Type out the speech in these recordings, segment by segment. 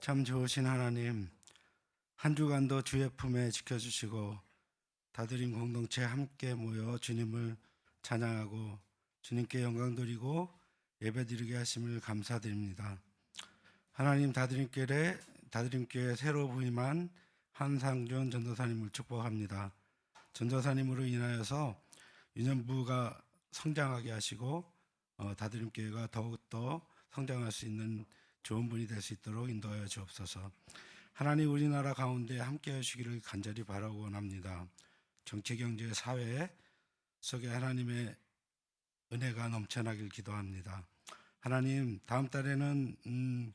참 좋으신 하나님, 한 주간도 주의 품에 지켜주시고 다드림 공동체 함께 모여 주님을 찬양하고 주님께 영광 돌리고 예배드리게 하심을 감사드립니다. 하나님, 다드림교회 새로 부임한 한상준 전도사님을 축복합니다. 전도사님으로 인하여서 유년부가 성장하게 하시고 다드림교회가 더욱더 성장할 수 있는 좋은 분이 될 수 있도록 인도하여 주옵소서. 하나님, 우리나라 가운데 함께 하시기를 간절히 바라고 원합니다. 정치, 경제, 사회 속에 하나님의 은혜가 넘쳐나길 기도합니다. 하나님, 다음 달에는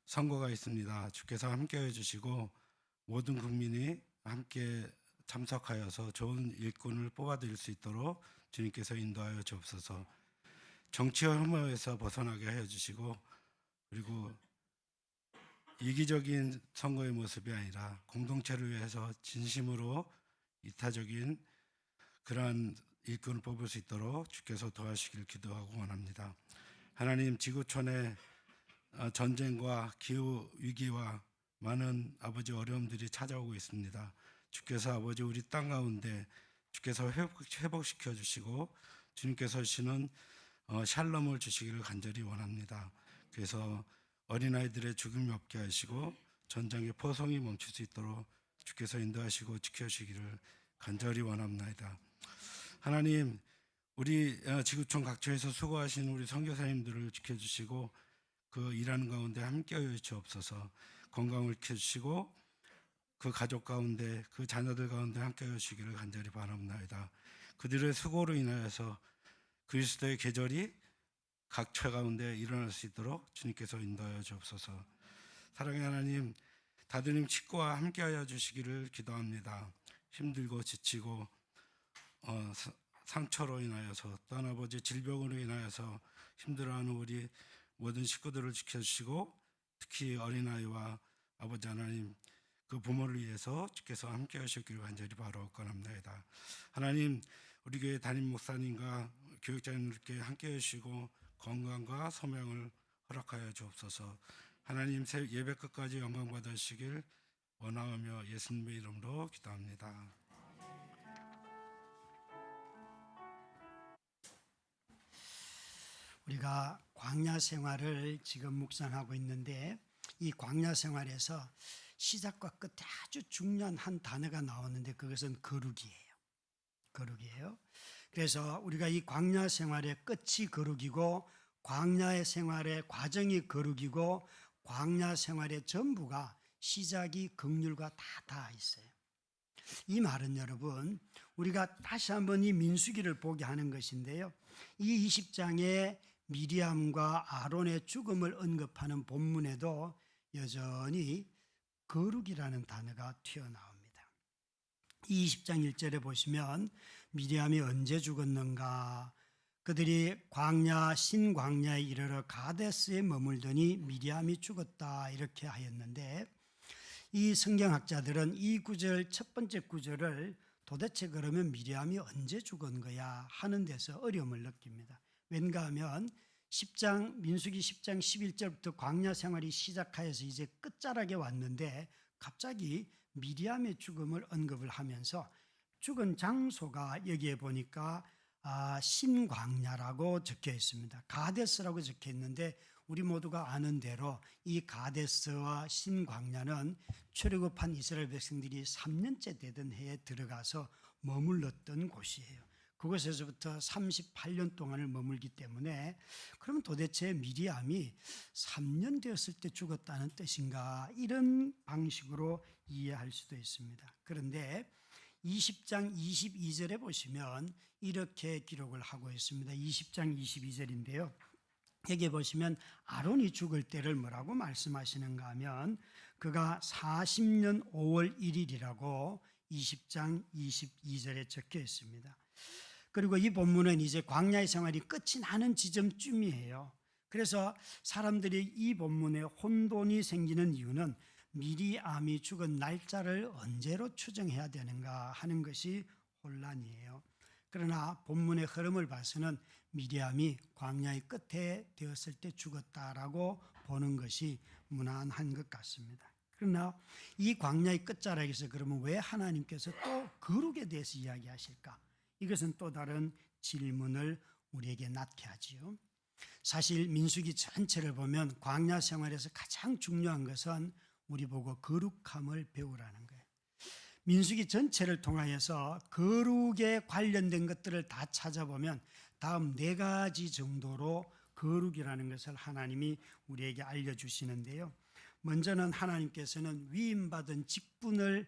선거가 있습니다. 주께서 함께 해주시고 모든 국민이 함께 참석하여서 좋은 일꾼을 뽑아드릴 수 있도록 주님께서 인도하여 주옵소서. 정치와 혐오에서 벗어나게 하여 주시고, 그리고 이기적인 선거의 모습이 아니라 공동체를 위해서 진심으로 이타적인 그러한 일꾼을 뽑을 수 있도록 주께서 도와주시길 기도하고 원합니다. 하나님, 지구촌의 전쟁과 기후 위기와 많은 아버지 어려움들이 찾아오고 있습니다. 주께서 아버지 우리 땅 가운데 주께서 회복시켜 주시고 주님께서 주시는 샬롬을 주시기를 간절히 원합니다. 그래서 어린아이들의 죽음이 없게 하시고 전쟁의 포성이 멈출 수 있도록 주께서 인도하시고 지켜주시기를 간절히 원합니다. 하나님, 우리 지구촌 각처에서 수고하신 우리 선교사님들을 지켜주시고 그 일하는 가운데 함께하여 주옵소서. 건강을 지켜주시고 그 가족 가운데, 그 자녀들 가운데 함께하여 주시기를 간절히 바랍니다. 그들의 수고로 인하여서 그리스도의 계절이 각 처 가운데 일어날 수 있도록 주님께서 인도하여 주옵소서. 사랑의 하나님, 다드림 식구와 함께하여 주시기를 기도합니다. 힘들고 지치고 상처로 인하여서 또한 아버지 질병으로 인하여서 힘들어하는 우리 모든 식구들을 지켜주시고 특히 어린아이와 아버지 하나님 그 부모를 위해서 주께서 함께 하시기를 간절히 바라옵건합니다. 하나님, 우리 교회 담임 목사님과 교육자님들께 함께 하시고 건강과 소명을 허락하여 주옵소서. 하나님, 예배 끝까지 영광 받으시길 원하며 예수님의 이름으로 기도합니다. 우리가 광야 생활을 지금 묵상하고 있는데 이 광야 생활에서 시작과 끝에 아주 중요한 한 단어가 나오는데 그것은 거룩이에요. 거룩이에요. 그래서 우리가 이 광야 생활의 끝이 거룩이고 광야의 생활의 과정이 거룩이고 광야 생활의 전부가 시작이 긍휼과 다 있어요. 이 말은 여러분, 우리가 다시 한번 이 민수기를 보게 하는 것인데요. 이 20장에 미리암과 아론의 죽음을 언급하는 본문에도 여전히 거룩이라는 단어가 튀어나옵니다. 이 20장 1절에 보시면 미리암이 언제 죽었는가? 그들이 광야 신광야에 이르러 가데스에 머물더니 미리암이 죽었다 이렇게 하였는데 이 성경학자들은 이 구절 첫 번째 구절을 도대체 그러면 미리암이 언제 죽은 거야 하는 데서 어려움을 느낍니다. 왠가 하면 민수기 10장 11절부터 광야 생활이 시작하여서 이제 끝자락에 왔는데 갑자기 미리암의 죽음을 언급을 하면서 죽은 장소가 여기에 보니까 신광야라고 적혀 있습니다. 가데스라고 적혀 있는데 우리 모두가 아는 대로 이 가데스와 신광야는 출애굽한 이스라엘 백성들이 3년째 되던 해에 들어가서 머물렀던 곳이에요. 그곳에서부터 38년 동안을 머물기 때문에 그럼 도대체 미리암이 3년 되었을 때 죽었다는 뜻인가, 이런 방식으로 이해할 수도 있습니다. 그런데 20장 22절에 보시면 이렇게 기록을 하고 있습니다. 20장 22절인데요. 여기 보시면 아론이 죽을 때를 뭐라고 말씀하시는가 하면 그가 40년 5월 1일이라고 20장 22절에 적혀 있습니다. 그리고 이 본문은 이제 광야의 생활이 끝이 나는 지점쯤이에요. 그래서 사람들이 이 본문에 혼돈이 생기는 이유는 미리암이 죽은 날짜를 언제로 추정해야 되는가 하는 것이 혼란이에요. 그러나 본문의 흐름을 봐서는 미리암이 광야의 끝에 되었을 때 죽었다라고 보는 것이 무난한 것 같습니다. 그러나 이 광야의 끝자락에서 그러면 왜 하나님께서 또 거룩에 대해서 이야기하실까? 이것은 또 다른 질문을 우리에게 낳게 하지요. 사실 민수기 전체를 보면 광야 생활에서 가장 중요한 것은 우리 보고 거룩함을 배우라는 거예요. 민수기 전체를 통하여서 거룩에 관련된 것들을 다 찾아보면 다음 4가지 정도로 거룩이라는 것을 하나님이 우리에게 알려주시는데요. 먼저는 하나님께서는 위임받은 직분을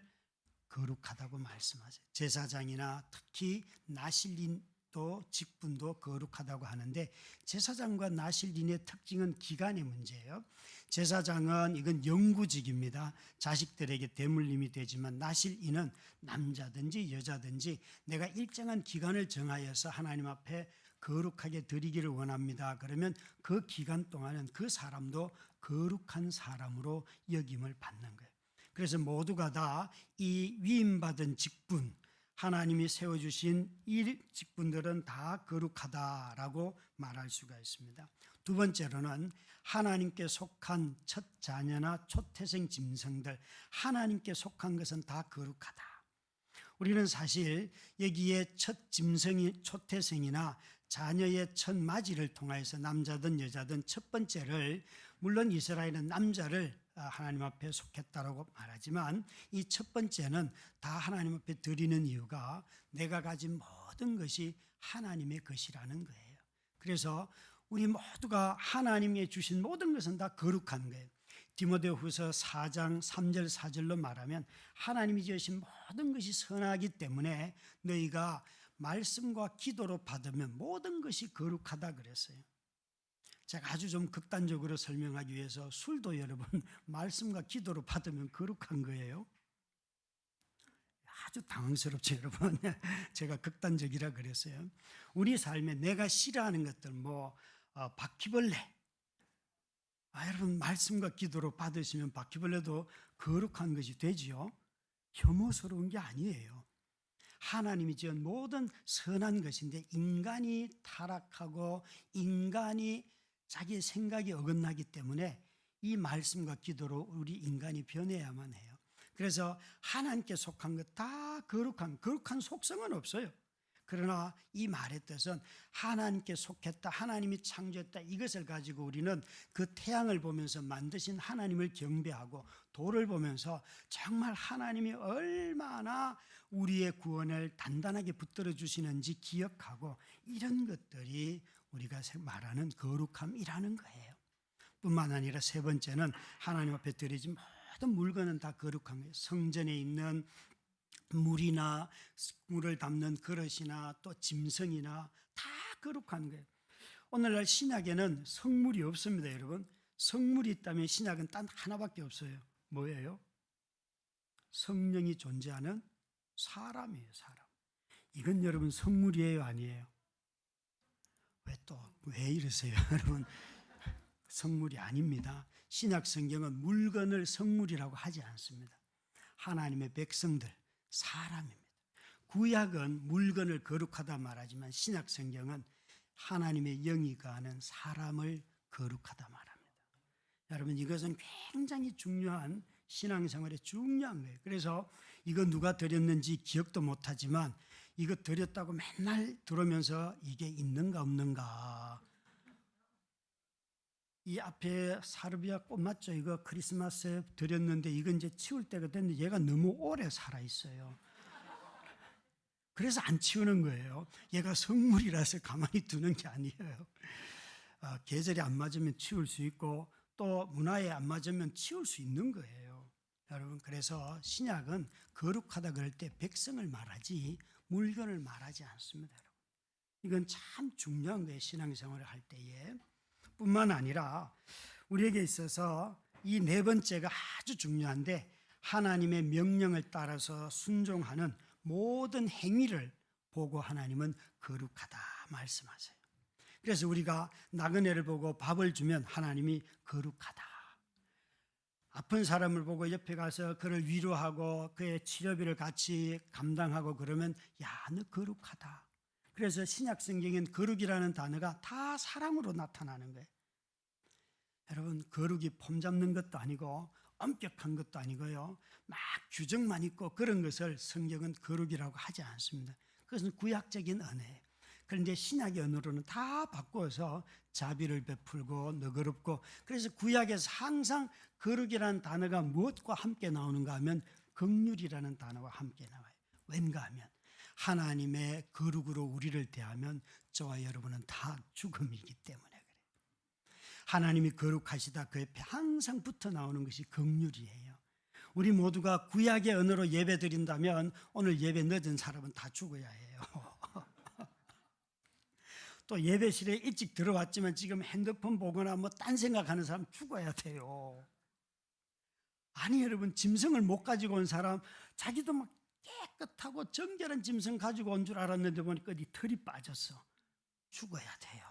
거룩하다고 말씀하세요. 제사장이나 특히 나실린도 직분도 거룩하다고 하는데, 제사장과 나실린의 특징은 기간의 문제예요. 제사장은 이건 영구직입니다. 자식들에게 대물림이 되지만 나실인은 남자든지 여자든지 내가 일정한 기간을 정하여서 하나님 앞에 거룩하게 드리기를 원합니다. 그러면 그 기간 동안은 그 사람도 거룩한 사람으로 여김을 받는 거예요. 그래서 모두가 다 이 위임받은 직분, 하나님이 세워주신 이 직분들은 다 거룩하다라고 말할 수가 있습니다. 두 번째로는 하나님께 속한 첫 자녀나 초태생 짐승들, 하나님께 속한 것은 다 거룩하다. 우리는 사실 여기에 첫 짐승이 초태생이나 자녀의 첫 맞이를 통하여서 남자든 여자든 첫 번째를, 물론 이스라엘은 남자를 하나님 앞에 속했다라고 말하지만 이 첫 번째는 다 하나님 앞에 드리는 이유가 내가 가진 모든 것이 하나님의 것이라는 거예요. 그래서 우리 모두가 하나님이 주신 모든 것은 다 거룩한 거예요. 디모데후서 4장 3절 4절로 말하면 하나님이 지으신 모든 것이 선하기 때문에 너희가 말씀과 기도로 받으면 모든 것이 거룩하다 그랬어요. 제가 아주 좀 극단적으로 설명하기 위해서 술도 여러분 말씀과 기도로 받으면 거룩한 거예요. 아주 당황스럽죠 여러분. 제가 극단적이라 그랬어요. 우리 삶에 내가 싫어하는 것들 바퀴벌레, 여러분 말씀과 기도로 받으시면 바퀴벌레도 거룩한 것이 되지요. 혐오스러운 게 아니에요. 하나님이 지은 모든 선한 것인데 인간이 타락하고 인간이 자기의 생각이 어긋나기 때문에 이 말씀과 기도로 우리 인간이 변해야만 해요. 그래서 하나님께 속한 것 다 거룩한 속성은 없어요. 그러나 이 말의 뜻은 하나님께 속했다, 하나님이 창조했다, 이것을 가지고 우리는 그 태양을 보면서 만드신 하나님을 경배하고 돌을 보면서 정말 하나님이 얼마나 우리의 구원을 단단하게 붙들어 주시는지 기억하고, 이런 것들이 우리가 말하는 거룩함이라는 거예요. 뿐만 아니라 세 번째는 하나님 앞에 드리진 모든 물건은 다 거룩한 거예요. 성전에 있는 물이나 물을 담는 그릇이나 또 짐승이나 다 거룩한 거예요. 오늘날 신약에는 성물이 없습니다. 여러분, 성물이 있다면 신약은 단 하나밖에 없어요. 뭐예요? 성령이 존재하는 사람이에요. 사람. 이건 여러분 성물이에요, 아니에요? 왜 이러세요 여러분? 성물이 아닙니다. 신약 성경은 물건을 성물이라고 하지 않습니다. 하나님의 백성들, 사람입니다. 구약은 물건을 거룩하다 말하지만 신약 성경은 하나님의 영이 거하는 사람을 거룩하다 말합니다. 여러분, 이것은 굉장히 중요한 신앙생활에 중요한 거예요. 그래서 이거 누가 드렸는지 기억도 못하지만 이거 드렸다고 맨날 들으면서 이게 있는가 없는가. 이 앞에 사르비아 꽃 맞죠? 이거 크리스마스에 드렸는데 이건 이제 치울 때가 됐는데 얘가 너무 오래 살아있어요. 그래서 안 치우는 거예요. 얘가 성물이라서 가만히 두는 게 아니에요. 계절이 안 맞으면 치울 수 있고 또 문화에 안 맞으면 치울 수 있는 거예요. 여러분, 그래서 신약은 거룩하다 그럴 때 백성을 말하지 물건을 말하지 않습니다. 여러분. 이건 참 중요한 거예요. 신앙생활을 할 때에. 뿐만 아니라 우리에게 있어서 이 네 번째가 아주 중요한데, 하나님의 명령을 따라서 순종하는 모든 행위를 보고 하나님은 거룩하다 말씀하세요. 그래서 우리가 나그네를 보고 밥을 주면 하나님이 거룩하다. 아픈 사람을 보고 옆에 가서 그를 위로하고 그의 치료비를 같이 감당하고 그러면 야, 너 거룩하다. 그래서 신약 성경엔 거룩이라는 단어가 다 사랑으로 나타나는 거예요. 여러분, 거룩이 폼 잡는 것도 아니고 엄격한 것도 아니고요, 막 규정만 있고 그런 것을 성경은 거룩이라고 하지 않습니다. 그것은 구약적인 언어예요. 그런데 신약의 언어로는 다 바꾸어서 자비를 베풀고 너그럽고, 그래서 구약에서 항상 거룩이라는 단어가 무엇과 함께 나오는가 하면 긍휼이라는 단어와 함께 나와요. 왠가 하면 하나님의 거룩으로 우리를 대하면 저와 여러분은 다 죽음이기 때문에 그래요. 하나님이 거룩하시다 그 옆에 항상 붙어 나오는 것이 긍휼이에요. 우리 모두가 구약의 언어로 예배 드린다면 오늘 예배 늦은 사람은 다 죽어야 해요. 또 예배실에 일찍 들어왔지만 지금 핸드폰 보거나 뭐 딴 생각하는 사람 죽어야 돼요. 아니 여러분, 짐승을 못 가지고 온 사람 자기도 막 깨끗하고 정결한 짐승 가지고 온 줄 알았는데 보니까 이 털이 빠졌어. 죽어야 돼요.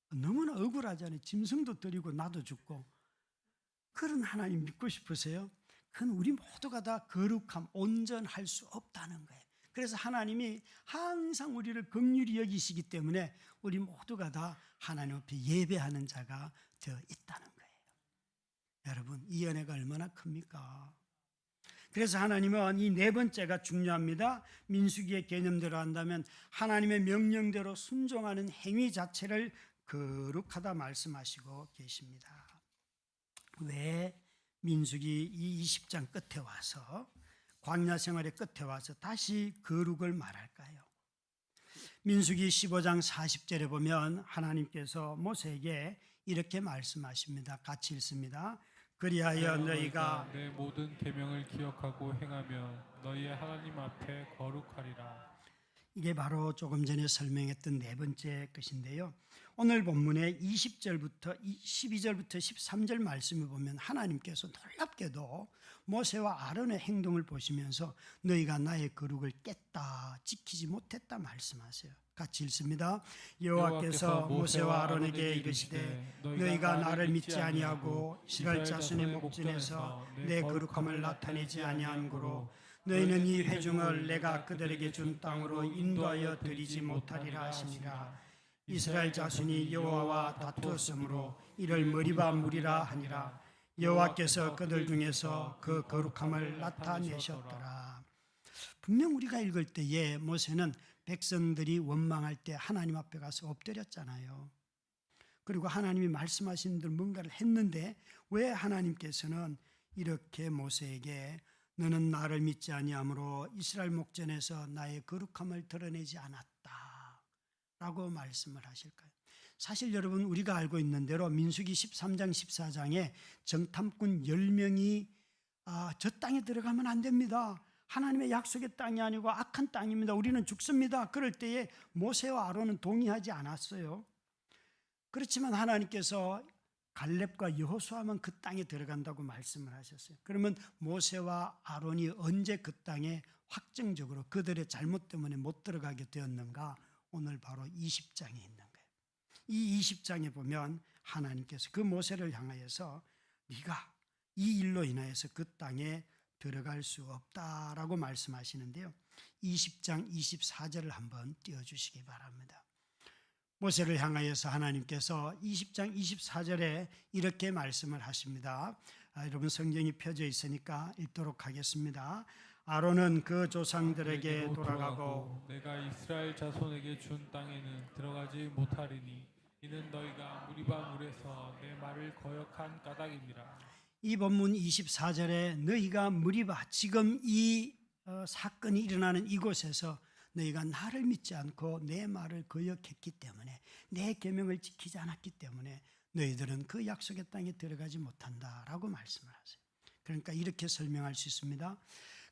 너무나 억울하잖아요. 짐승도 드리고 나도 죽고. 그런 하나님 믿고 싶으세요? 그건 우리 모두가 다 거룩함, 온전할 수 없다는 거예요. 그래서 하나님이 항상 우리를 긍휼히 여기시기 때문에 우리 모두가 다 하나님 앞에 예배하는 자가 되어 있다는 거예요. 여러분, 이 은혜가 얼마나 큽니까? 그래서 하나님은 이 네 번째가 중요합니다. 민수기의 개념대로 한다면 하나님의 명령대로 순종하는 행위 자체를 거룩하다 말씀하시고 계십니다. 왜 민수기 이 20장 끝에 와서, 광야 생활의 끝에 와서 다시 거룩을 말할까요? 민수기 15장 40절에 보면 하나님께서 모세에게 이렇게 말씀하십니다. 같이 읽습니다. 그리하여 너희가 내 모든 계명을 기억하고 행하며 너희의 하나님 앞에 거룩하리라. 이게 바로 조금 전에 설명했던 네 번째 것인데요. 오늘 본문의 20절부터 12절부터 13절 말씀을 보면 하나님께서 놀랍게도 모세와 아론의 행동을 보시면서 너희가 나의 거룩을 깼다, 지키지 못했다 말씀하세요. 같이 읽습니다. 여호와께서 모세와 아론에게 이르시되 너희가 나를 믿지 아니하고 이스라엘 자손의 목전에서 내 거룩함을 나타내지 아니한 고로 너희는 이 회중을 내가 그들에게 준 땅으로 인도하여 드리지 못하리라 하시니라. 이스라엘 자손이 여호와와 다투었으므로 이를 머리바 물이라 하니라. 여호와께서 그들 중에서 그 거룩함을 나타내셨더라. 분명 우리가 읽을 때에 모세는 백성들이 원망할 때 하나님 앞에 가서 엎드렸잖아요. 그리고 하나님이 말씀하신 대로 뭔가를 했는데 왜 하나님께서는 이렇게 모세에게 너는 나를 믿지 아니하므로 이스라엘 목전에서 나의 거룩함을 드러내지 않았다 라고 말씀을 하실까요? 사실 여러분, 우리가 알고 있는 대로 민수기 13장 14장에 정탐꾼 10명이 저 땅에 들어가면 안 됩니다, 하나님의 약속의 땅이 아니고 악한 땅입니다, 우리는 죽습니다, 그럴 때에 모세와 아론은 동의하지 않았어요. 그렇지만 하나님께서 갈렙과 여호수아만 그 땅에 들어간다고 말씀을 하셨어요. 그러면 모세와 아론이 언제 그 땅에 확정적으로 그들의 잘못 때문에 못 들어가게 되었는가? 오늘 바로 20장에 있는 거예요. 이 20장에 보면 하나님께서 그 모세를 향하여서 네가 이 일로 인하여서 그 땅에 들어갈 수 없다라고 말씀하시는데요. 20장 24절을 한번 띄워주시기 바랍니다. 모세를 향하여서 하나님께서 20장 24절에 이렇게 말씀을 하십니다. 여러분, 성경이 펴져 있으니까 읽도록 하겠습니다. 아론은 그 조상들에게 돌아가고 내가 이스라엘 자손에게 준 땅에는 들어가지 못하리니 이는 너희가 무리바 물에서 내 말을 거역한 까닭이니라. 이 본문 24절에 너희가 무리바, 지금 이 사건이 일어나는 이곳에서 너희가 나를 믿지 않고 내 말을 거역했기 때문에, 내 계명을 지키지 않았기 때문에 너희들은 그 약속의 땅에 들어가지 못한다라고 말씀을 하세요. 그러니까 이렇게 설명할 수 있습니다.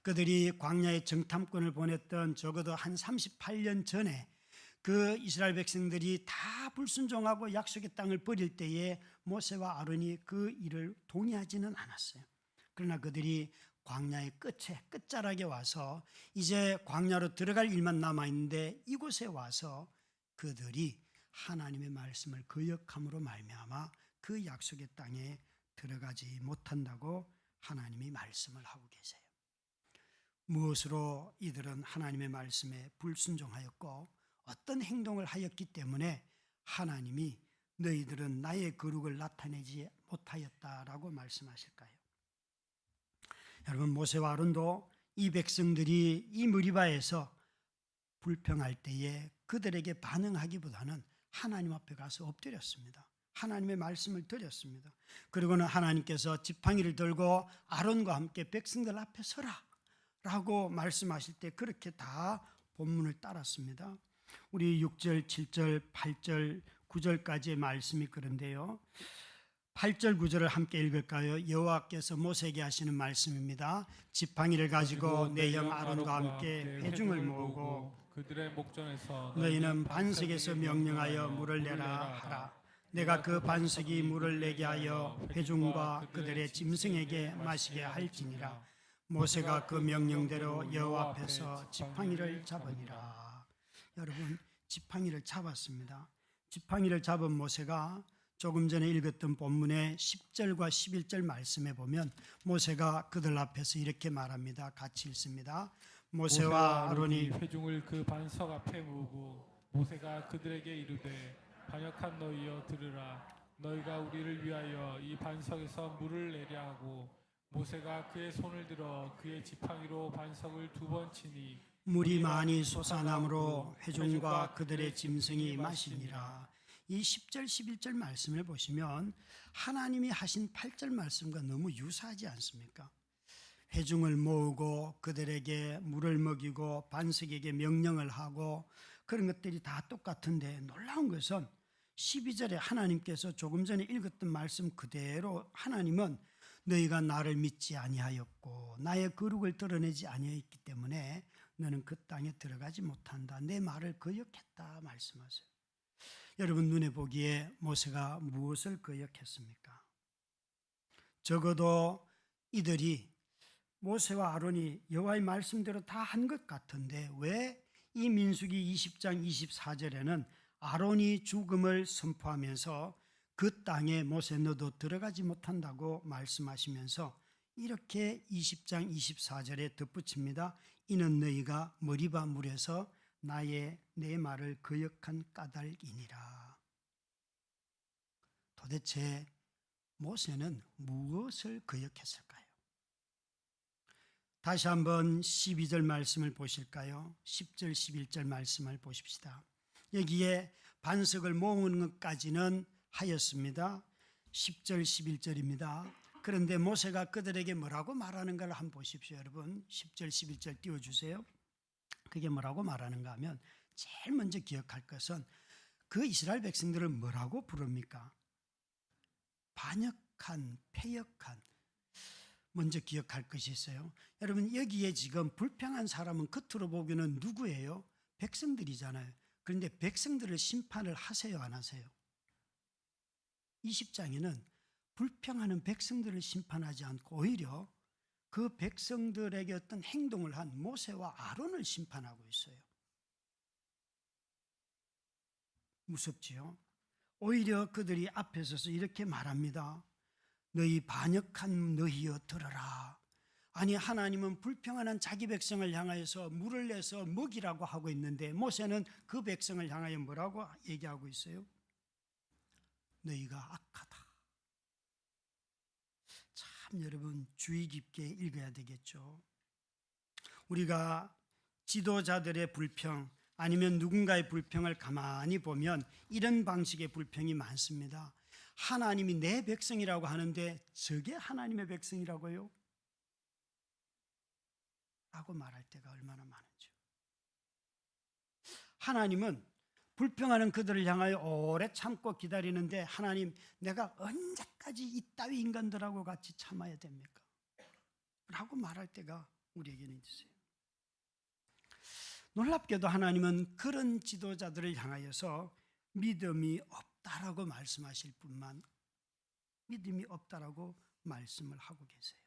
그들이 광야에 정탐꾼을 보냈던 적어도 한 38년 전에 그 이스라엘 백성들이 다 불순종하고 약속의 땅을 버릴 때에 모세와 아론이 그 일을 동의하지는 않았어요. 그러나 그들이 광야의 끝자락에 와서 이제 광야로 들어갈 일만 남아있는데 이곳에 와서 그들이 하나님의 말씀을 거역함으로 말미암아 그 약속의 땅에 들어가지 못한다고 하나님이 말씀을 하고 계세요. 무엇으로 이들은 하나님의 말씀에 불순종하였고 어떤 행동을 하였기 때문에 하나님이 너희들은 나의 거룩을 나타내지 못하였다라고 말씀하실까요? 여러분, 모세와 아론도 이 백성들이 이 머리바에서 불평할 때에 그들에게 반응하기보다는 하나님 앞에 가서 엎드렸습니다. 하나님의 말씀을 드렸습니다. 그리고는 하나님께서 지팡이를 들고 아론과 함께 백성들 앞에 서라 라고 말씀하실 때 그렇게 다 본문을 따랐습니다. 우리 6절, 7절, 8절, 9절까지의 말씀이 그런데요, 8절, 9절을 함께 읽을까요? 여호와께서 모세에게 하시는 말씀입니다. 지팡이를 가지고 내 형 아론과 함께 회중을 모으고 그들의 목전에서 너희는 반석에서 명령하여 물을 내라 하라. 내가 그 반석이 물을 내게 하여 회중과 그들의 짐승에게 마시게 할지니라. 모세가 그 명령대로 여호와 앞에서 지팡이를 잡으니라. 여러분, 지팡이를 잡았습니다. 지팡이를 잡은 모세가 조금 전에 읽었던 본문의 10절과 11절 말씀에 보면 모세가 그들 앞에서 이렇게 말합니다. 같이 읽습니다. 모세와 아론이 회중을 그 반석 앞에 모으고 모세가 그들에게 이르되 반역한 너희여 들으라. 너희가 우리를 위하여 이 반석에서 물을 내려 하고 모세가 그의 손을 들어 그의 지팡이로 반석을 2번 치니 물이 많이 솟아나므로 회중과 그들의 짐승이 마시니라. 이 10절 11절 말씀을 보시면 하나님이 하신 8절 말씀과 너무 유사하지 않습니까? 회중을 모으고 그들에게 물을 먹이고 반석에게 명령을 하고 그런 것들이 다 똑같은데 놀라운 것은 12절에 하나님께서 조금 전에 읽었던 말씀 그대로 하나님은 너희가 나를 믿지 아니하였고 나의 거룩을 드러내지 아니하였기 때문에 너는 그 땅에 들어가지 못한다. 내 말을 거역했다 말씀하세요. 여러분, 눈에 보기에 모세가 무엇을 거역했습니까? 적어도 이들이 모세와 아론이 여호와의 말씀대로 다 한 것 같은데 왜 이 민수기 20장 24절에는 아론이 죽음을 선포하면서 그 땅에 모세 너도 들어가지 못한다고 말씀하시면서 이렇게 20장 24절에 덧붙입니다. 이는 너희가 머리바 물에서 내 말을 거역한 까닭이니라. 도대체 모세는 무엇을 거역했을까요? 다시 한번 12절 말씀을 보실까요? 10절 11절 말씀을 보십시다. 여기에 반석을 모으는 것까지는 하였습니다. 10절 11절입니다. 그런데 모세가 그들에게 뭐라고 말하는 걸 한번 보십시오. 여러분 10절 11절 띄워주세요. 그게 뭐라고 말하는가 하면 제일 먼저 기억할 것은 그 이스라엘 백성들을 뭐라고 부릅니까? 반역한, 패역한. 먼저 기억할 것이 있어요. 여러분, 여기에 지금 불평한 사람은 겉으로 보기에는 누구예요? 백성들이잖아요. 그런데 백성들을 심판을 하세요, 안 하세요? 20장에는 불평하는 백성들을 심판하지 않고 오히려 그 백성들에게 어떤 행동을 한 모세와 아론을 심판하고 있어요. 무섭지요? 오히려 그들이 앞에 서서 이렇게 말합니다. 너희 반역한 너희여 들어라. 아니, 하나님은 불평하는 자기 백성을 향하여서 물을 내서 먹이라고 하고 있는데 모세는 그 백성을 향하여 뭐라고 얘기하고 있어요? 너희가 악하다. 참 여러분 주의 깊게 읽어야 되겠죠. 우리가 지도자들의 불평 아니면 누군가의 불평을 가만히 보면 이런 방식의 불평이 많습니다. 하나님이 내 백성이라고 하는데 저게 하나님의 백성이라고요? 라고 말할 때가 얼마나 많은지요. 하나님은 불평하는 그들을 향하여 오래 참고 기다리는데 하나님, 내가 언제까지 이따위 인간들하고 같이 참아야 됩니까? 라고 말할 때가 우리에게는 있어요. 놀랍게도 하나님은 그런 지도자들을 향하여서 믿음이 없다라고 말씀하실 뿐만 믿음이 없다라고 말씀을 하고 계세요.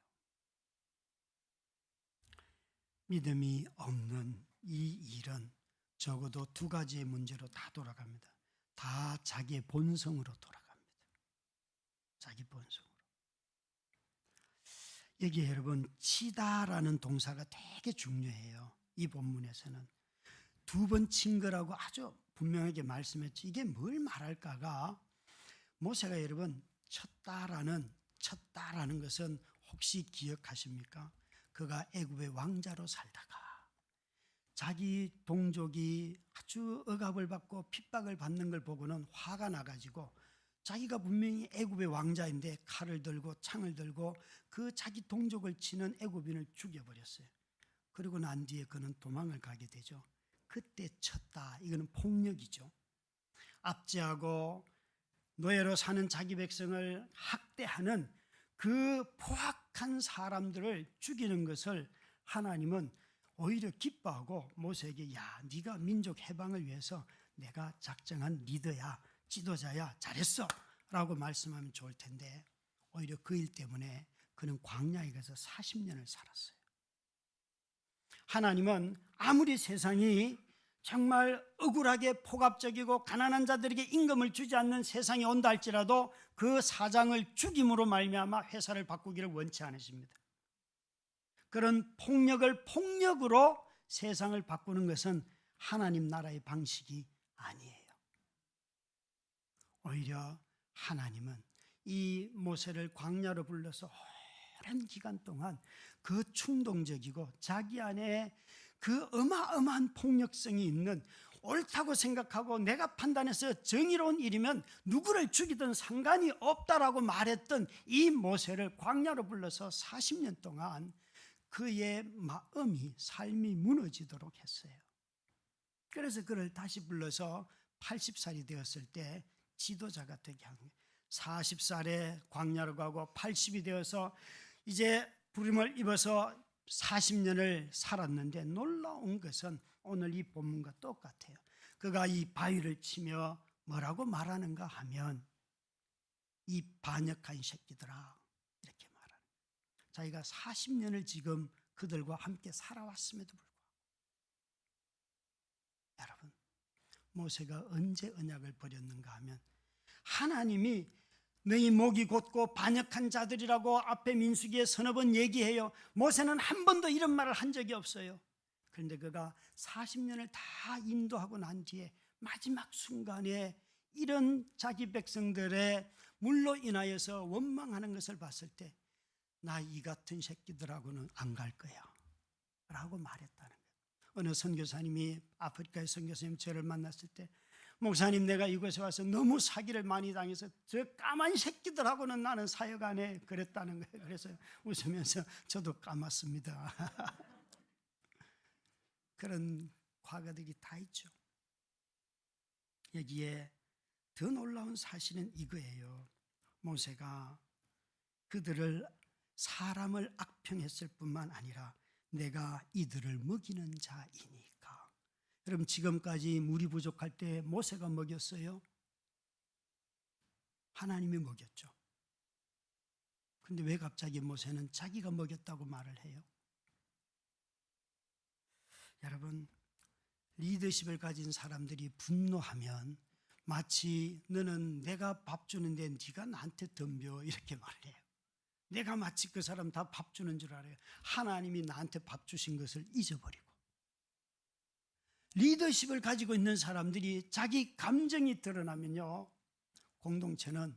믿음이 없는 이 일은 적어도 두 가지의 문제로 다 돌아갑니다. 다 자기의 본성으로 돌아갑니다. 자기 본성으로. 여기에 여러분 치다라는 동사가 되게 중요해요. 이 본문에서는 두 번 친 거라고 아주 분명하게 말씀했죠. 이게 뭘 말할까가, 모세가 여러분 쳤다라는 것은 혹시 기억하십니까? 그가 애굽의 왕자로 살다가 자기 동족이 아주 억압을 받고 핍박을 받는 걸 보고는 화가 나가지고, 자기가 분명히 애굽의 왕자인데 칼을 들고 창을 들고 그 자기 동족을 치는 애굽인을 죽여버렸어요. 그리고 난 뒤에 그는 도망을 가게 되죠. 그때 쳤다, 이거는 폭력이죠. 압제하고 노예로 사는 자기 백성을 학대하는 그 포악한 사람들을 죽이는 것을 하나님은 오히려 기뻐하고 모세에게, 야, 네가 민족 해방을 위해서 내가 작정한 리더야, 지도자야, 잘했어 라고 말씀하면 좋을 텐데, 오히려 그 일 때문에 그는 광야에 가서 40년을 살았어요. 하나님은 아무리 세상이 정말 억울하게 폭압적이고 가난한 자들에게 임금을 주지 않는 세상이 온다 할지라도 그 사장을 죽임으로 말미암아 회사를 바꾸기를 원치 않으십니다. 그런 폭력으로 세상을 바꾸는 것은 하나님 나라의 방식이 아니에요. 오히려 하나님은 이 모세를 광야로 불러서 오랜 기간 동안 그 충동적이고 자기 안에 그 어마어마한 폭력성이 있는, 옳다고 생각하고 내가 판단해서 정의로운 일이면 누구를 죽이든 상관이 없다라고 말했던 이 모세를 광야로 불러서 40년 동안 그의 마음이, 삶이 무너지도록 했어요. 그래서 그를 다시 불러서 80살이 되었을 때 지도자가 되게 한 거예요. 40살에 광야로 가고 80이 되어서 이제 부름을 입어서 40년을 살았는데, 놀라운 것은 오늘 이 본문과 똑같아요. 그가 이 바위를 치며 뭐라고 말하는가 하면, 이 반역한 새끼들아, 이렇게 말하는 거예요. 자기가 40년을 지금 그들과 함께 살아왔음에도 불구하고. 여러분, 모세가 언제 언약을 버렸는가 하면, 하나님이 너희 목이 곧고 반역한 자들이라고 앞에 민수기에 서너 번 얘기해요. 모세는 한 번도 이런 말을 한 적이 없어요. 그런데 그가 40년을 다 인도하고 난 뒤에 마지막 순간에 이런 자기 백성들의 물로 인하여서 원망하는 것을 봤을 때, 나 이 같은 새끼들하고는 안 갈 거야 라고 말했다는 거예요. 어느 선교사님이, 아프리카의 선교사님 저를 만났을 때, 목사님, 내가 이곳에 와서 너무 사기를 많이 당해서 저 까만 새끼들하고는 나는 사역 안 해, 그랬다는 거예요. 그래서 웃으면서 저도 까맣습니다. 그런 과거들이 다 있죠. 여기에 더 놀라운 사실은 이거예요. 모세가 그들을, 사람을 악평했을 뿐만 아니라 내가 이들을 먹이는 자이니까. 여러분, 지금까지 물이 부족할 때 모세가 먹였어요? 하나님이 먹였죠. 그런데 왜 갑자기 모세는 자기가 먹였다고 말을 해요? 여러분, 리더십을 가진 사람들이 분노하면 마치 너는 내가 밥 주는데 네가 나한테 덤벼, 이렇게 말을 해요. 내가 마치 그 사람 다 밥 주는 줄 알아요. 하나님이 나한테 밥 주신 것을 잊어버리고. 리더십을 가지고 있는 사람들이 자기 감정이 드러나면요, 공동체는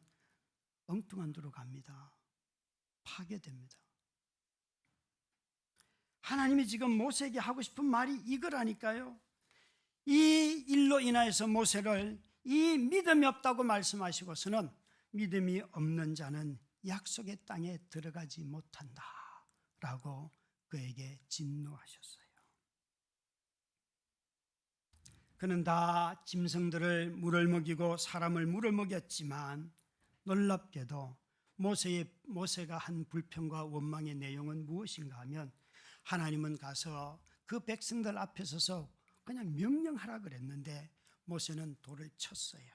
엉뚱한 데로 갑니다. 파괴됩니다. 하나님이 지금 모세에게 하고 싶은 말이 이거라니까요. 이 일로 인하여서 모세를 이 믿음이 없다고 말씀하시고서는 믿음이 없는 자는 약속의 땅에 들어가지 못한다 라고 그에게 진노하셨어요. 그는 다 짐승들을 물을 먹이고 사람을 물을 먹였지만, 놀랍게도 모세가 한 불평과 원망의 내용은 무엇인가 하면, 하나님은 가서 그 백성들 앞에 서서 그냥 명령하라 그랬는데 모세는 돌을 쳤어요.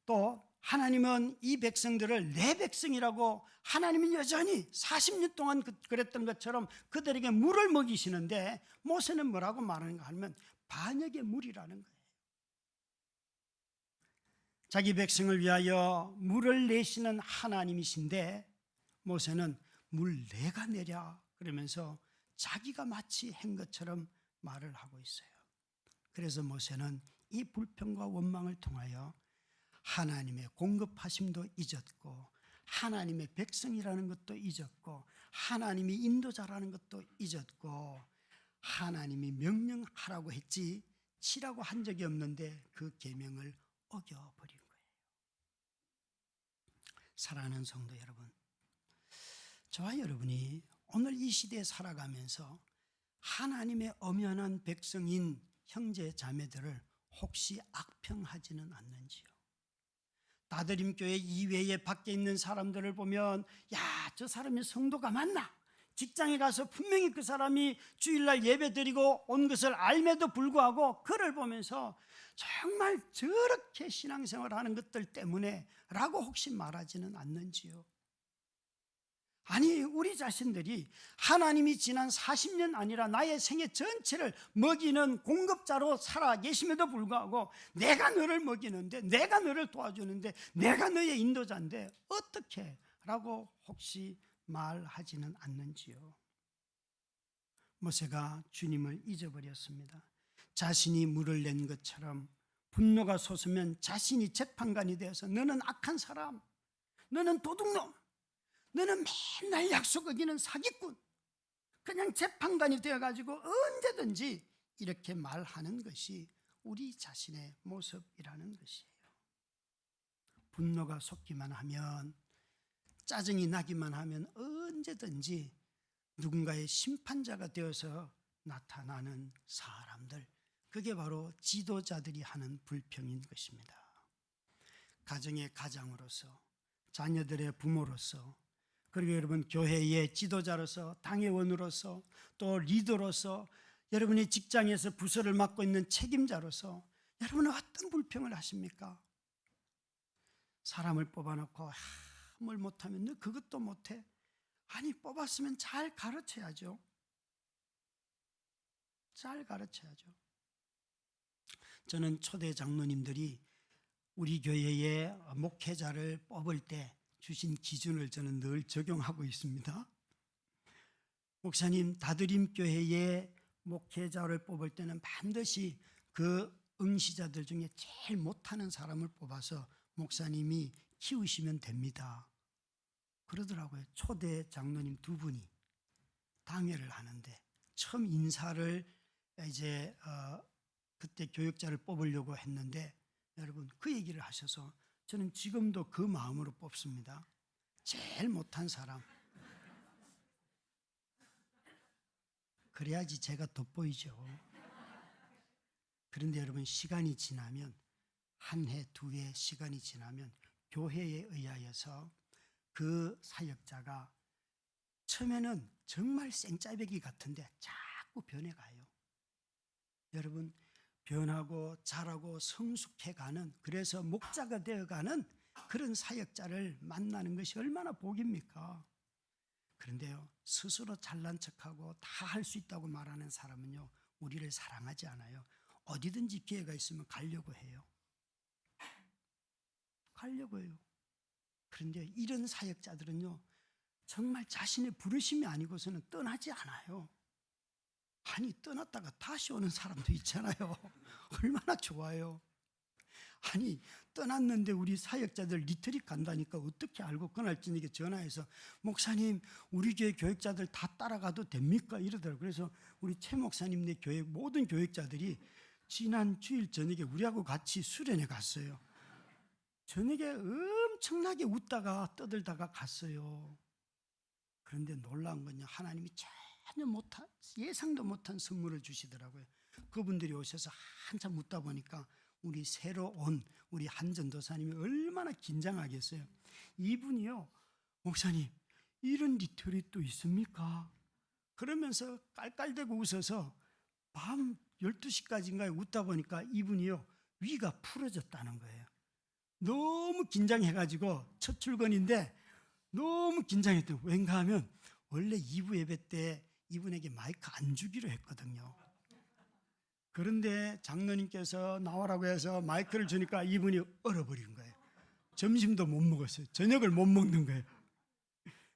또 하나님은 이 백성들을 내 백성이라고, 하나님은 여전히 40년 동안 그랬던 것처럼 그들에게 물을 먹이시는데, 모세는 뭐라고 말하는가 하면 반역의 물이라는 거예요. 자기 백성을 위하여 물을 내시는 하나님이신데 모세는 물 내가 내랴 그러면서 자기가 마치 한 것처럼 말을 하고 있어요. 그래서 모세는 이 불평과 원망을 통하여 하나님의 공급하심도 잊었고 하나님의 백성이라는 것도 잊었고 하나님이 인도자라는 것도 잊었고 하나님이 명령하라고 했지 치라고 한 적이 없는데 그 계명을 어겨버린 거예요. 사랑하는 성도 여러분, 저와 여러분이 오늘 이 시대에 살아가면서 하나님의 엄연한 백성인 형제 자매들을 혹시 악평하지는 않는지요? 다드림교회 이외에 밖에 있는 사람들을 보면 야, 저 사람이 성도가 맞나? 직장에 가서 분명히 그 사람이 주일날 예배 드리고 온 것을 알매도 불구하고 그를 보면서 정말 저렇게 신앙생활하는 것들 때문에 라고 혹시 말하지는 않는지요? 아니, 우리 자신들이 하나님이 지난 40년 아니라 나의 생애 전체를 먹이는 공급자로 살아 계심에도 불구하고 내가 너를 먹이는데, 내가 너를 도와주는데, 내가 너의 인도자인데 어떻게? 라고 혹시 말하지는 않는지요? 모세가 주님을 잊어버렸습니다. 자신이 물을 낸 것처럼 분노가 솟으면 자신이 재판관이 되어서 너는 악한 사람, 너는 도둑놈, 너는 맨날 약속 어기는 사기꾼, 그냥 재판관이 되어가지고 언제든지 이렇게 말하는 것이 우리 자신의 모습이라는 것이에요. 분노가 솟기만 하면, 짜증이 나기만 하면 언제든지 누군가의 심판자가 되어서 나타나는 사람들, 그게 바로 지도자들이 하는 불평인 것입니다. 가정의 가장으로서, 자녀들의 부모로서, 그리고 여러분 교회의 지도자로서, 당회원으로서, 또 리더로서, 여러분이 직장에서 부서를 맡고 있는 책임자로서 여러분은 어떤 불평을 하십니까? 사람을 뽑아놓고 뭘 못하면 너 그것도 못해? 아니, 뽑았으면 잘 가르쳐야죠. 잘 가르쳐야죠. 저는 초대 장로님들이 우리 교회의 목회자를 뽑을 때 주신 기준을 저는 늘 적용하고 있습니다. 목사님, 다드림교회의 목회자를 뽑을 때는 반드시 그 응시자들 중에 제일 못하는 사람을 뽑아서 목사님이 키우시면 됩니다. 그러더라고요. 초대 장로님 두 분이 당회를 하는데 처음 인사를 이제 그때 교육자를 뽑으려고 했는데 여러분 그 얘기를 하셔서 저는 지금도 그 마음으로 뽑습니다. 제일 못한 사람. 그래야지 제가 돋보이죠. 그런데 여러분 시간이 지나면 한 해, 두 해 시간이 지나면 교회에 의하여서 그 사역자가 처음에는 정말 생짜배기 같은데 자꾸 변해가요. 여러분 변하고 자라고 성숙해가는, 그래서 목자가 되어가는 그런 사역자를 만나는 것이 얼마나 복입니까? 그런데요, 스스로 잘난 척하고 다 할 수 있다고 말하는 사람은요, 우리를 사랑하지 않아요. 어디든지 기회가 있으면 가려고 해요. 가려고 해요. 그런데 이런 사역자들은요, 정말 자신의 부르심이 아니고서는 떠나지 않아요. 아니, 떠났다가 다시 오는 사람도 있잖아요. 얼마나 좋아요. 아니, 떠났는데 우리 사역자들 리트릿 간다니까 어떻게 알고 그날 저녁에 전화해서 목사님, 우리 교회 교육자들 다 따라가도 됩니까? 이러더라고요. 그래서 우리 최 목사님네 교회 모든 교육자들이 지난 주일 저녁에 우리하고 같이 수련회 갔어요. 저녁에 엄청나게 웃다가 떠들다가 갔어요. 그런데 놀라운 건요, 하나님이 전혀 못한, 예상도 못한 선물을 주시더라고요. 그분들이 오셔서 한참 웃다 보니까 우리 새로 온 우리 한전도사님이 얼마나 긴장하겠어요. 이분이요, 목사님 이런 리트릿도 있습니까? 그러면서 깔깔대고 웃어서 밤 12시까지인가에 웃다 보니까 이분이요, 위가 풀어졌다는 거예요. 너무 긴장해가지고 첫 출근인데 너무 긴장했대요. 왠가 하면 원래 2부 예배 때 이분에게 마이크 안 주기로 했거든요. 그런데 장로님께서 나오라고 해서 마이크를 주니까 이분이 얼어버린 거예요. 점심도 못 먹었어요. 저녁을 못 먹는 거예요.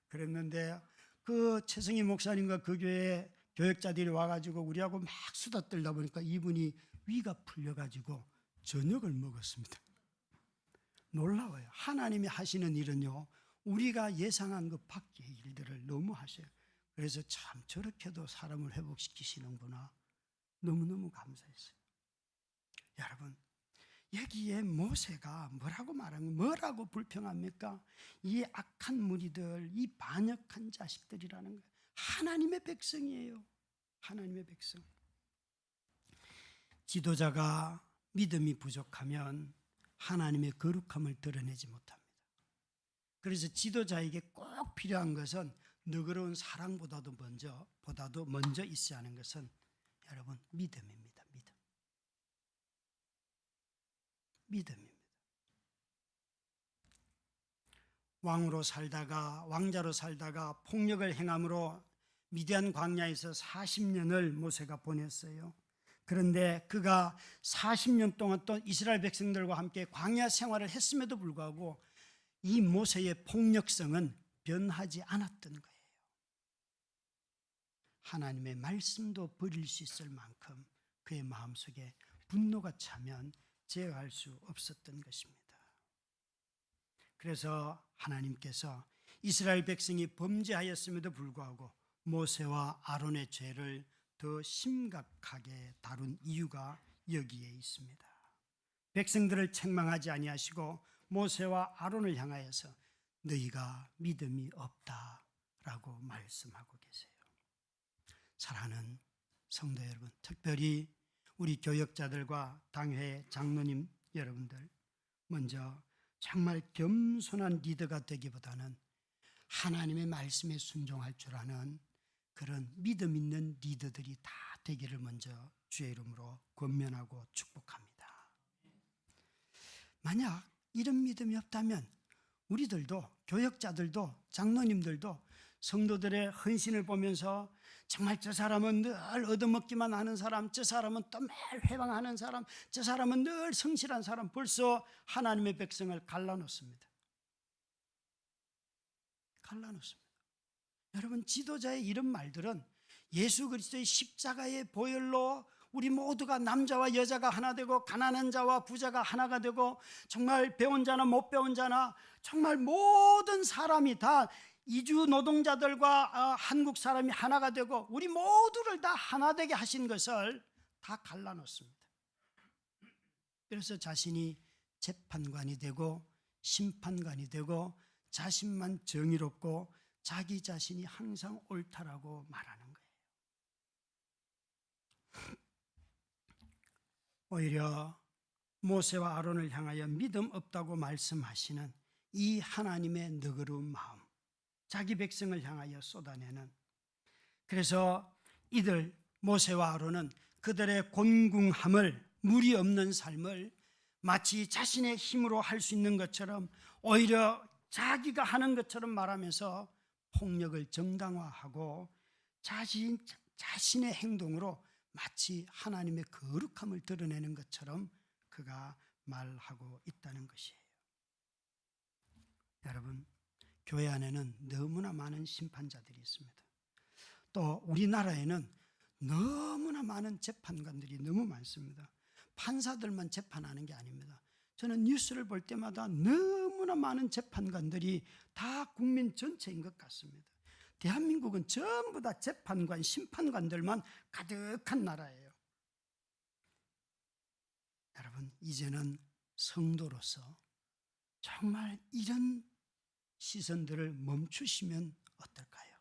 그랬는데 그 최승희 목사님과 그 교회 교역자들이 와가지고 우리하고 막 수다 떨다 보니까 이분이 위가 풀려가지고 저녁을 먹었습니다. 놀라워요. 하나님이 하시는 일은요, 우리가 예상한 것 밖의 일들을 너무 하셔요. 그래서 참 저렇게도 사람을 회복시키시는구나. 너무너무 감사했어요. 여러분, 여기에 모세가 뭐라고 불평합니까? 이 악한 무리들, 이 반역한 자식들이라는 거예요. 하나님의 백성이에요. 하나님의 백성. 지도자가 믿음이 부족하면 하나님의 거룩함을 드러내지 못합니다. 그래서 지도자에게 꼭 필요한 것은 너그러운 사랑보다도 먼저 있어야 하는 것은 여러분 믿음입니다. 믿음입니다. 왕자로 살다가 폭력을 행함으로 미디안 광야에서 40년을 모세가 보냈어요. 그런데 그가 40년 동안 또 이스라엘 백성들과 함께 광야 생활을 했음에도 불구하고 이 모세의 폭력성은 변하지 않았던 거예요. 하나님의 말씀도 버릴 수 있을 만큼 그의 마음속에 분노가 차면 제어할 수 없었던 것입니다. 그래서 하나님께서 이스라엘 백성이 범죄하였음에도 불구하고 모세와 아론의 죄를 더 심각하게 다룬 이유가 여기에 있습니다. 백성들을 책망하지 아니하시고 모세와 아론을 향하여서 너희가 믿음이 없다라고 말씀하고 계세요. 사랑하는 성도 여러분, 특별히 우리 교역자들과 당회 장로님 여러분들, 먼저 정말 겸손한 리더가 되기보다는 하나님의 말씀에 순종할 줄 아는 그런 믿음 있는 리더들이 다 되기를 먼저 주의 이름으로 권면하고 축복합니다. 만약 이런 믿음이 없다면 우리들도, 교역자들도, 장로님들도 성도들의 헌신을 보면서 정말 저 사람은 늘 얻어먹기만 하는 사람, 저 사람은 또 매일 회방하는 사람, 저 사람은 늘 성실한 사람, 벌써 하나님의 백성을 갈라놓습니다. 여러분, 지도자의 이런 말들은 예수 그리스도의 십자가의 보혈로 우리 모두가 남자와 여자가 하나 되고 가난한 자와 부자가 하나가 되고 정말 배운 자나 못 배운 자나 정말 모든 사람이 다 이주 노동자들과 한국 사람이 하나가 되고 우리 모두를 다 하나 되게 하신 것을 다 갈라놓습니다. 그래서 자신이 재판관이 되고 심판관이 되고 자신만 정의롭고 자기 자신이 항상 옳다라고 말하는 거예요. 오히려 모세와 아론을 향하여 믿음 없다고 말씀하시는 이 하나님의 너그러운 마음, 자기 백성을 향하여 쏟아내는, 그래서 이들 모세와 아론은 그들의 곤궁함을, 무리 없는 삶을 마치 자신의 힘으로 할 수 있는 것처럼 오히려 자기가 하는 것처럼 말하면서 폭력을 정당화하고 자신의 행동으로 마치 하나님의 거룩함을 드러내는 것처럼 그가 말하고 있다는 것이에요. 여러분, 교회 안에는 너무나 많은 심판자들이 있습니다. 또 우리나라에는 너무나 많은 재판관들이 너무 많습니다. 판사들만 재판하는 게 아닙니다. 저는 뉴스를 볼 때마다 너무나 많은 재판관들이 다 국민 전체인 것 같습니다. 대한민국은 전부 다 재판관, 심판관들만 가득한 나라예요. 여러분, 이제는 성도로서 정말 이런 시선들을 멈추시면 어떨까요?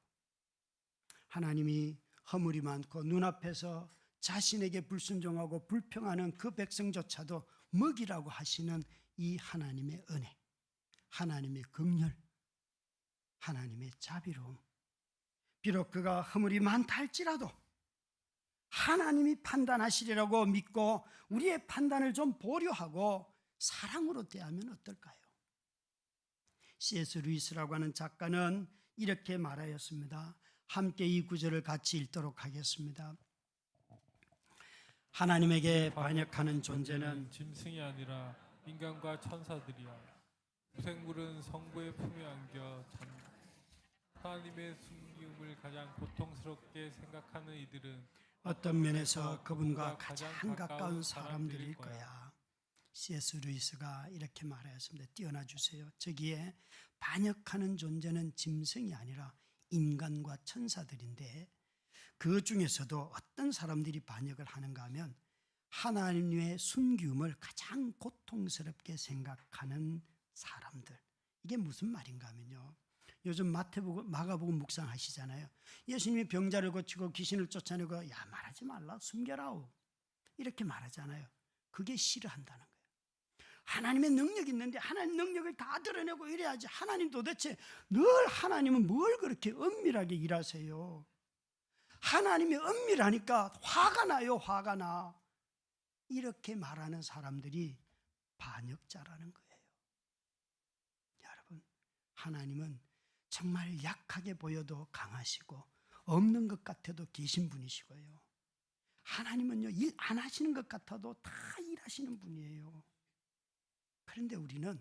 하나님이 허물이 많고 눈앞에서 자신에게 불순종하고 불평하는 그 백성조차도 먹이라고 하시는 이 하나님의 은혜, 하나님의 긍휼, 하나님의 자비로움, 비록 그가 허물이 많다 할지라도 하나님이 판단하시리라고 믿고 우리의 판단을 좀 보류하고 사랑으로 대하면 어떨까요? C.S. 루이스라고 하는 작가는 이렇게 말하였습니다. 함께 이 구절을 같이 읽도록 하겠습니다. 하나님에게 반역하는 존재는 짐승이 아니라 인간과 천사들이야. 무생물은 성부의 품에 안겨 하나님의 숨김을 가장 고통스럽게 생각하는 이들은 어떤 면에서 그분과 가장 가까운 사람들일 거야. C.S. 루이스가 이렇게 말하였습니다. 띄어놔 주세요. 저기에 반역하는 존재는 짐승이 아니라 인간과 천사들인데 그 중에서도 어떤 사람들이 반역을 하는가 하면 하나님의 숨기움을 가장 고통스럽게 생각하는 사람들. 이게 무슨 말인가 하면요, 요즘 마태복음, 마가복음 묵상하시잖아요. 예수님이 병자를 고치고 귀신을 쫓아내고 야 말하지 말라 숨겨라오 이렇게 말하잖아요. 그게 싫어한다는 거예요. 하나님의 능력이 있는데 하나님 능력을 다 드러내고 이래야지. 하나님 도대체 늘 하나님은 뭘 그렇게 은밀하게 일하세요? 하나님이 은밀하니까 화가 나요. 화가 나. 이렇게 말하는 사람들이 반역자라는 거예요. 여러분, 하나님은 정말 약하게 보여도 강하시고 없는 것 같아도 계신 분이시고요. 하나님은요, 일 안 하시는 것 같아도 다 일하시는 분이에요. 그런데 우리는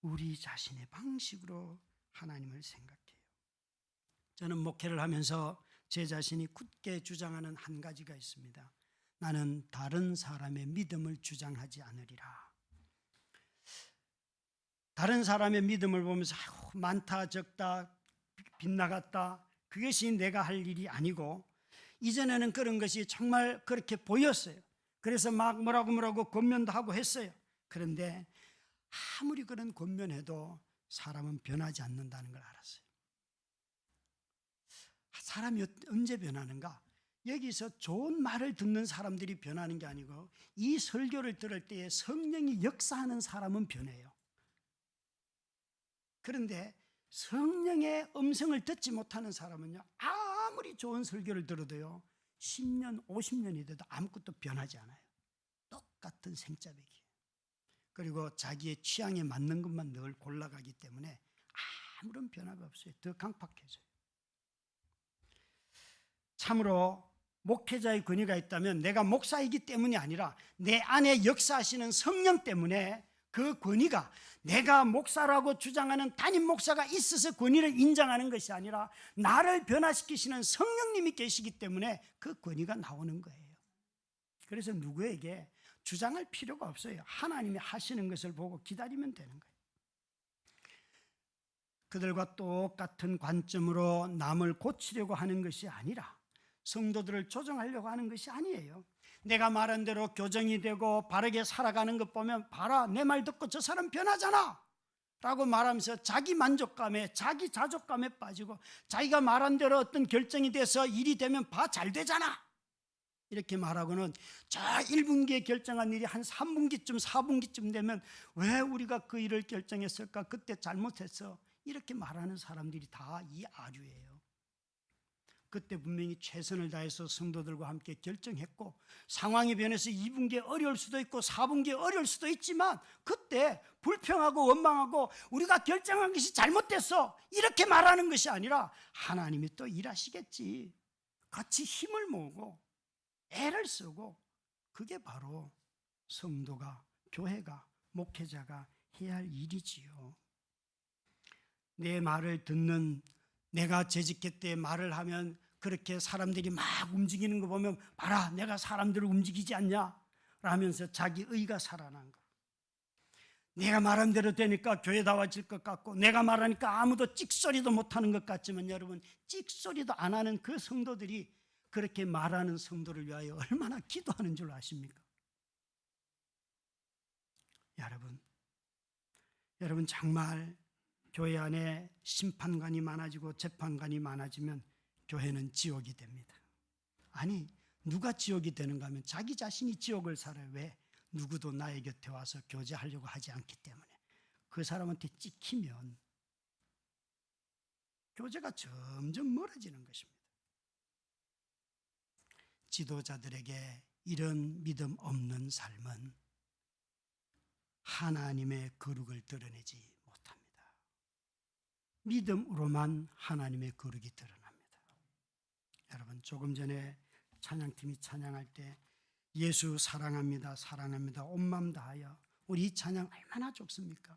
우리 자신의 방식으로 하나님을 생각해요. 저는 목회를 하면서 제 자신이 굳게 주장하는 한 가지가 있습니다. 나는 다른 사람의 믿음을 주장하지 않으리라. 다른 사람의 믿음을 보면서 많다 적다 빗나갔다 그것이 내가 할 일이 아니고, 이전에는 그런 것이 정말 그렇게 보였어요. 그래서 막 뭐라고 권면도 하고 했어요. 그런데 아무리 그런 권면해도 사람은 변하지 않는다는 걸 알았어요. 사람이 언제 변하는가? 여기서 좋은 말을 듣는 사람들이 변하는 게 아니고 이 설교를 들을 때에 성령이 역사하는 사람은 변해요. 그런데 성령의 음성을 듣지 못하는 사람은요, 아무리 좋은 설교를 들어도요 10년, 50년이 돼도 아무것도 변하지 않아요. 똑같은 생짜배기. 그리고 자기의 취향에 맞는 것만 늘 골라가기 때문에 아무런 변화가 없어요. 더 강팍해져요. 참으로 목회자의 권위가 있다면 내가 목사이기 때문이 아니라 내 안에 역사하시는 성령 때문에 그 권위가, 내가 목사라고 주장하는 담임 목사가 있어서 권위를 인정하는 것이 아니라 나를 변화시키시는 성령님이 계시기 때문에 그 권위가 나오는 거예요. 그래서 누구에게 주장할 필요가 없어요. 하나님이 하시는 것을 보고 기다리면 되는 거예요. 그들과 똑같은 관점으로 남을 고치려고 하는 것이 아니라 성도들을 조정하려고 하는 것이 아니에요. 내가 말한 대로 교정이 되고 바르게 살아가는 것 보면 봐라, 내 말 듣고 저 사람 변하잖아 라고 말하면서 자기 만족감에, 자기 자족감에 빠지고 자기가 말한 대로 어떤 결정이 돼서 일이 되면 봐, 잘 되잖아 이렇게 말하고는 저 1분기에 결정한 일이 한 3분기쯤 4분기쯤 되면 왜 우리가 그 일을 결정했을까, 그때 잘못했어 이렇게 말하는 사람들이 다 이 아류예요. 그때 분명히 최선을 다해서 성도들과 함께 결정했고 상황이 변해서 2분기에 어려울 수도 있고 4분기에 어려울 수도 있지만 그때 불평하고 원망하고 우리가 결정한 것이 잘못됐어 이렇게 말하는 것이 아니라 하나님이 또 일하시겠지, 같이 힘을 모으고 애를 쓰고, 그게 바로 성도가, 교회가, 목회자가 해야 할 일이지요. 내 말을 듣는, 내가 재직회 때 말을 하면 그렇게 사람들이 막 움직이는 거 보면 봐라, 내가 사람들을 움직이지 않냐 라면서 자기 의가 살아난 거. 내가 말한 대로 되니까 교회다워질 것 같고 내가 말하니까 아무도 찍소리도 못하는 것 같지만 여러분, 찍소리도 안 하는 그 성도들이 그렇게 말하는 성도를 위하여 얼마나 기도하는 줄 아십니까? 여러분 정말 교회 안에 심판관이 많아지고 재판관이 많아지면 교회는 지옥이 됩니다. 아니, 누가 지옥이 되는가 하면 자기 자신이 지옥을 살아요. 왜? 누구도 나의 곁에 와서 교제하려고 하지 않기 때문에. 그 사람한테 찍히면 교제가 점점 멀어지는 것입니다. 지도자들에게 이런 믿음 없는 삶은 하나님의 거룩을 드러내지 못합니다. 믿음으로만 하나님의 거룩이 드러납니다. 여러분, 조금 전에 찬양팀이 찬양할 때 예수 사랑합니다, 사랑합니다, 온 마음 다하여, 우리 이 찬양 얼마나 좋습니까?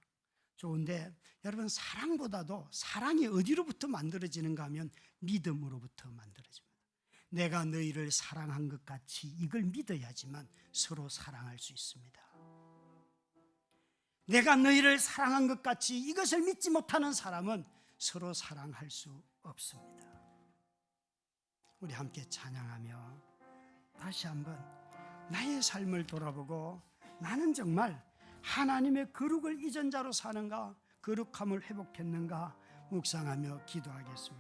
좋은데 여러분, 사랑보다도 사랑이 어디로부터 만들어지는가 하면 믿음으로부터 만들어집니다. 내가 너희를 사랑한 것 같이 이걸 믿어야지만 서로 사랑할 수 있습니다. 내가 너희를 사랑한 것 같이 이것을 믿지 못하는 사람은 서로 사랑할 수 없습니다. 우리 함께 찬양하며 다시 한번 나의 삶을 돌아보고 나는 정말 하나님의 거룩을 잊은 자로 사는가, 거룩함을 회복했는가 묵상하며 기도하겠습니다.